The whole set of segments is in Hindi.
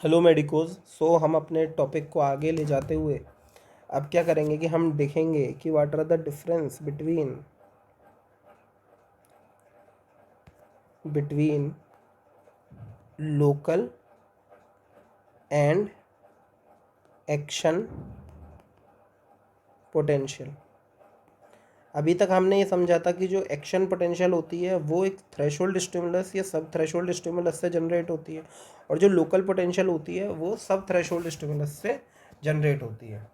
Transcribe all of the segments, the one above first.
Hello medicos. हम अपने टॉपिक को आगे ले जाते हुए अब क्या करेंगे कि हम देखेंगे कि what are the difference between local and action potential. अभी तक हमने ये समझा था कि जो एक्शन पोटेंशियल होती है वो एक थ्रेशोल्ड स्टिमुलस या सब थ्रेशोल्ड स्टिमुलस से जनरेट होती है, और जो लोकल पोटेंशियल होती है वो सब थ्रेशोल्ड स्टिमुलस से जनरेट होती है।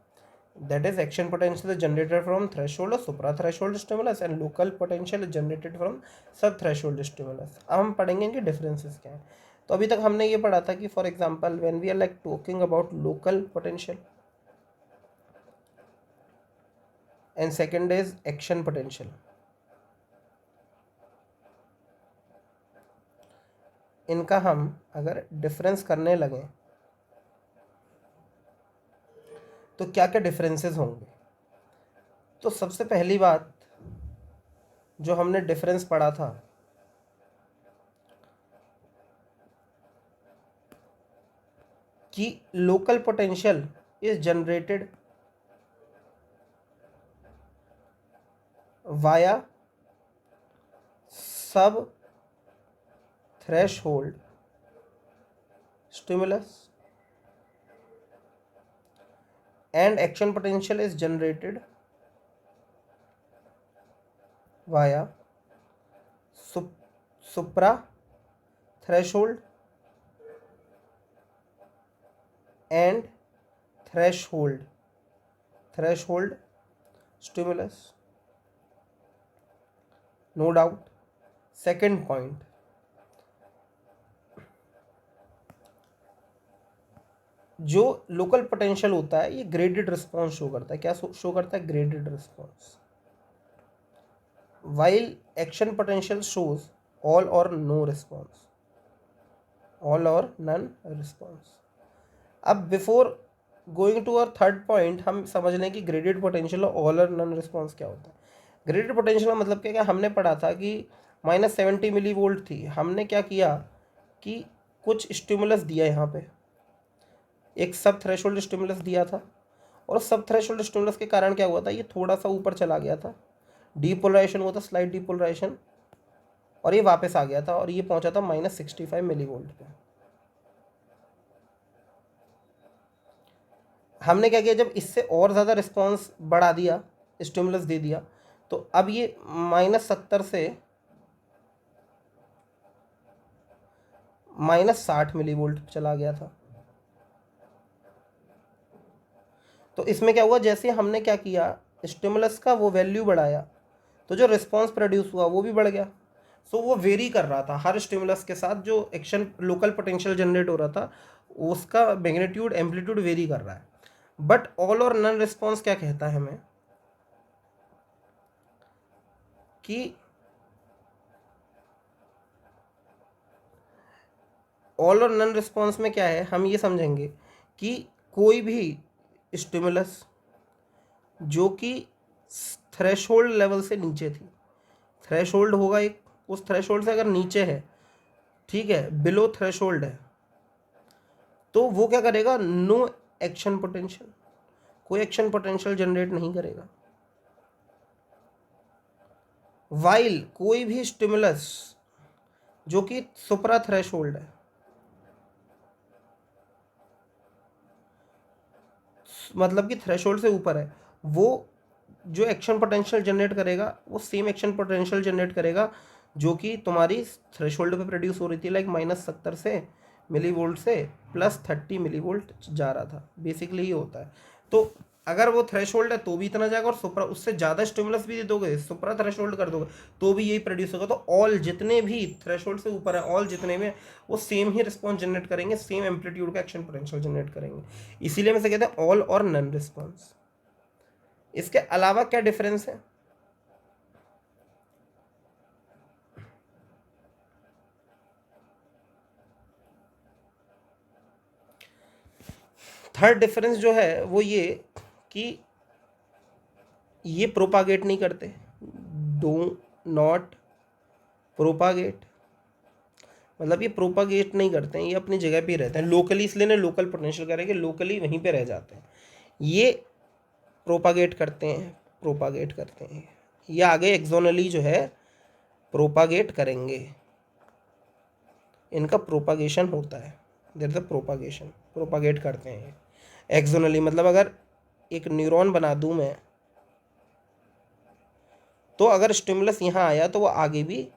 That is, action potential is generated from threshold or supra-threshold stimulus and local potential is generated from sub-threshold stimulus. अब हम पढ़ेंगे कि differences क्या है। तो अभी तक हमने ये पढ़ा था कि for example when we are like talking about local potential and second is action potential, इनका हम अगर डिफरेंस करने लगें तो क्या क्या डिफरेंसेस होंगे। तो सबसे पहली बात जो हमने डिफरेंस पढ़ा था कि local potential is generated via सब threshold stimulus and action potential is generated via supra threshold and threshold stimulus, no doubt. Second point, जो लोकल पोटेंशियल होता है ये ग्रेडेड रिस्पॉन्स शो करता है। क्या शो करता है? Graded response. While action potential shows all or no response, all or none response. अब before going to our third point हम समझ लें कि ग्रेडेड पोटेंशियल और ऑल और नन रिस्पॉन्स क्या होता है। ग्रेडेड पोटेंशियल का मतलब क्या? हमने पढ़ा था कि -70 मिली वोल्ट थी। हमने क्या किया कि कुछ स्टिमुलस दिया, यहाँ पे एक सब थ्रेशोल्ड स्टिमुलस दिया था, और सब थ्रेशोल्ड स्टिमुलस के कारण क्या हुआ था, ये थोड़ा सा ऊपर चला गया था, डीपोलराइजेशन हुआ था, स्लाइड डीपोलराइजेशन, और ये वापस आ गया था और ये पहुंचा था -65 मिली वोल्ट पे। हमने क्या किया, जब इससे और ज़्यादा रिस्पॉन्स बढ़ा दिया, स्टिमुलस दे दिया, तो अब ये -70 से -60 मिली वोल्ट चला गया था। तो इसमें क्या हुआ, जैसे हमने क्या किया, स्टिमुलस का वो वैल्यू बढ़ाया, तो जो रिस्पॉन्स प्रोड्यूस हुआ वो भी बढ़ गया। सो वो वेरी कर रहा था हर स्टिमुलस के साथ, जो एक्शन लोकल पोटेंशियल जनरेट हो रहा था उसका मैग्नीट्यूड एम्पलीट्यूड वेरी कर रहा है। But all or none response क्या कहता है हमें कि ऑल और नन रिस्पॉन्स में क्या है, हम ये समझेंगे कि कोई भी स्टिमुलस जो कि थ्रेशोल्ड लेवल से नीचे थी, थ्रेशोल्ड होगा एक, उस थ्रेशोल्ड से अगर नीचे है, ठीक है, बिलो थ्रेशोल्ड है, तो वो क्या करेगा, नो एक्शन पोटेंशियल, कोई एक्शन पोटेंशियल जनरेट नहीं करेगा। वाइल कोई भी स्टिमुलस जो कि सुपरा थ्रेशोल्ड है, मतलब कि थ्रेशोल्ड से ऊपर है, वो जो एक्शन पोटेंशियल जनरेट करेगा वो सेम एक्शन पोटेंशियल जनरेट करेगा जो कि तुम्हारी थ्रेशोल्ड पे प्रोड्यूस हो रही थी, लाइक -70 से मिली वोल्ट से +30 मिली वोल्ट जा रहा था। बेसिकली ये होता है। तो अगर वो थ्रेशोल्ड है तो भी इतना जाएगा, और सुपरा उससे ज़्यादा स्टिमुलस भी दे दोगे, सुपरा थ्रेशोल्ड कर दोगे, तो भी यही प्रोड्यूस होगा। तो ऑल जितने भी थ्रेशोल्ड से ऊपर है, ऑल जितने में वो सेम ही रिस्पॉन्स जनरेट करेंगे, सेम एम्पलीट्यूड का एक्शन पोटेंशियल जनरेट करेंगे। इसीलिए मैं से कहते हैं ऑल और नन रिस्पॉन्स। इसके अलावा क्या डिफरेंस है? थर्ड डिफरेंस जो है वो ये कि ये प्रोपागेट नहीं करते, डू नॉट प्रोपागेट, मतलब ये प्रोपागेट नहीं करते हैं, ये अपनी जगह पे ही रहते हैं लोकली, इसलिए ना लोकल पोटेंशियल करेंगे, लोकली वहीं पे रह जाते हैं। ये प्रोपागेट करते हैं, ये आगे एक्सोनली जो है प्रोपागेट करेंगे, इनका प्रोपागेशन होता है, there is a propagation, propagate करते हैं एक्सोनली। मतलब अगर एक न्यूरॉन बना दूं मैं, तो अगर स्टिमुलस यहाँ आया तो वो आगे भी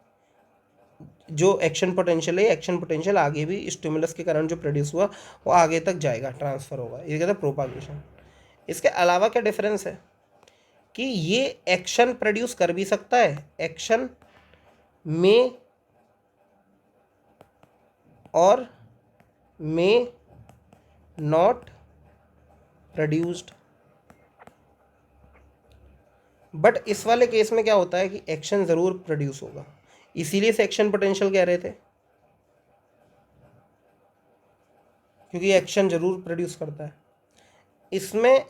जो एक्शन पोटेंशियल है, एक्शन पोटेंशियल आगे भी स्टिमुलस के कारण जो प्रोड्यूस हुआ वो आगे तक जाएगा, ट्रांसफ़र होगा, ये कहते हैं प्रोपागेशन। इसके अलावा क्या डिफरेंस है कि ये एक्शन प्रोड्यूस कर भी सकता है, एक्शन में और मे नॉट प्रोड्यूस्ड। बट इस वाले केस में क्या होता है कि एक्शन ज़रूर प्रोड्यूस होगा, इसीलिए से एक्शन पोटेंशियल कह रहे थे, क्योंकि एक्शन ज़रूर प्रोड्यूस करता है। इसमें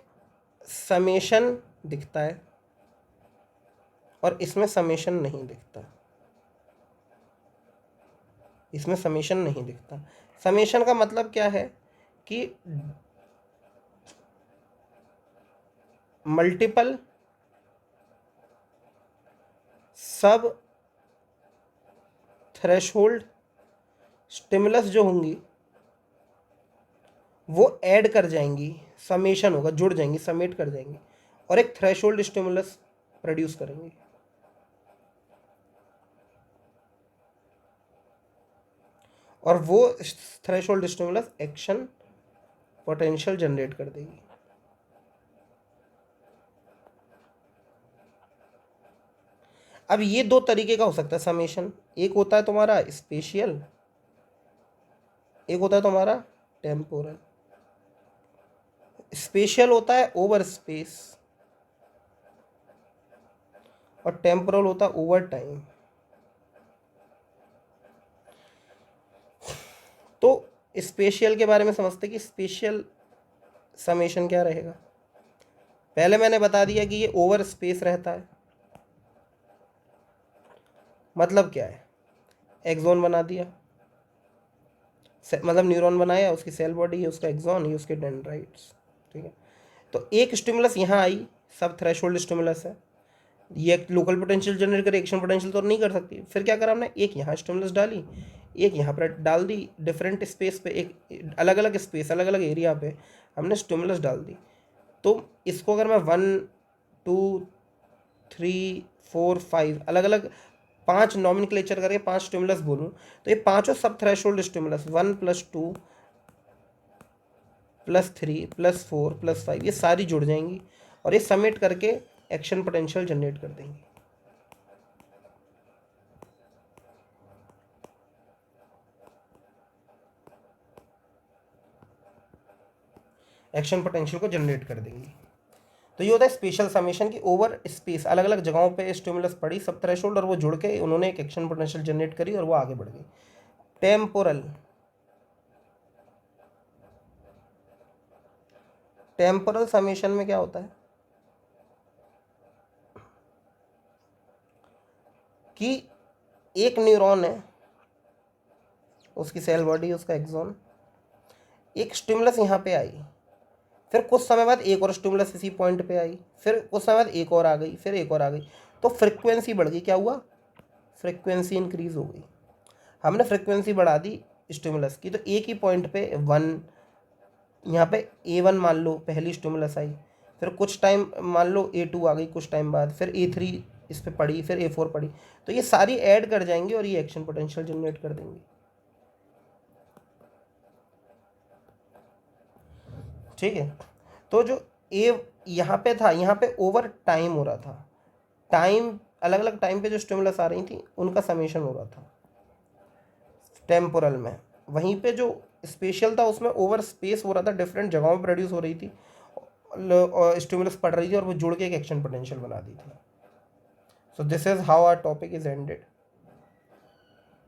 समेशन दिखता है और इसमें समेशन नहीं दिखता, इसमें समेशन नहीं दिखता। समेशन का मतलब क्या है कि मल्टीपल सब थ्रेशोल्ड स्टिमुलस जो होंगी वो ऐड कर जाएंगी, समेशन होगा, जुड़ जाएंगी, समेट कर जाएंगी और एक थ्रेशोल्ड स्टिमुलस प्रोड्यूस करेंगी। और वो threshold stimulus action potential generate कर देगी। अब ये दो तरीके का हो सकता है समेशन, एक होता है तुम्हारा स्पेशियल, एक होता है तुम्हारा टेम्पोरल। स्पेशियल होता है ओवर स्पेस और टेम्पोरल होता है ओवर टाइम। तो स्पेशियल के बारे में समझते कि स्पेशियल समेशन क्या रहेगा। पहले मैंने बता दिया कि ये ओवर स्पेस रहता है। मतलब क्या है, एक्सोन बना दिया, मतलब न्यूरॉन बनाया, उसकी सेल बॉडी है, उसका एक्सोन, ये उसके डेंड्राइट्स, ठीक है। तो एक स्टिमुलस यहाँ आई, सब थ्रेशोल्ड स्टिमुलस है, ये लोकल पोटेंशियल जनरेट करे, एक्शन पोटेंशियल तो नहीं कर सकती। फिर क्या करा हमने, एक यहाँ स्टिमुलस डाली, एक यहाँ पर डाल दी, डिफरेंट स्पेस पे, एक अलग अलग स्पेस, अलग अलग एरिया पे हमने स्टिमुलस डाल दी। तो इसको अगर मैं 1 2 3 4 5 अलग अलग 5 नॉमिनक्लेचर करके 5 स्टिमुलस बोलूँ, तो ये पाँचों सब थ्रेशोल्ड स्टिमुलस 1 + 2 + 3 + 4 + 5 ये सारी जुड़ जाएंगी और ये समेट करके एक्शन पोटेंशियल जनरेट कर देंगी। एक्शन पोटेंशियल को जनरेट कर देंगी। तो ये होता है स्पेशल समेशन की ओवर स्पेस, अलग अलग जगहों पे स्टिमुलस पड़ी सब थ्रेशोल्ड और वो जुड़ के उन्होंने एक एक्शन पोटेंशियल जनरेट करी और वो आगे बढ़ गई। टेम्पोरल, टेम्पोरल समेशन में क्या होता है कि एक न्यूरॉन है, उसकी सेल बॉडी, उसका एक्सोन, एक स्टिमुलस यहाँ पे आई, फिर कुछ समय बाद एक और स्टिमुलस इसी पॉइंट पे आई, फिर कुछ समय बाद एक और आ गई, फिर एक और आ गई, तो फ्रिक्वेंसी बढ़ गई। क्या हुआ, फ्रिक्वेंसी इंक्रीज हो गई। हमने फ्रिक्वेंसी बढ़ा दी स्टिमुलस की, तो एक ही पॉइंट पे 1, यहाँ पे A1 मान लो पहली स्टिमुलस आई, फिर कुछ टाइम मान लो A2 आ गई, कुछ टाइम बाद फिर A3 इस पे पड़ी, फिर A4 पड़ी, तो ये सारी ऐड कर जाएंगी और ये एक्शन पोटेंशियल जनरेट कर देंगे, ठीक है। तो जो ए यहाँ पे था, यहाँ पे ओवर टाइम हो रहा था, टाइम अलग अलग टाइम पे जो स्टिमुलस आ रही थी उनका समेशन हो रहा था टेम्पोरल में। वहीं पे जो स्पेशल था उसमें ओवर स्पेस हो रहा था, डिफरेंट जगहों में प्रोड्यूस हो रही थी, स्टिमुलस पड़ रही थी और वो जुड़ के एक एक्शन पोटेंशियल बना दी थी। So this is how our topic is ended.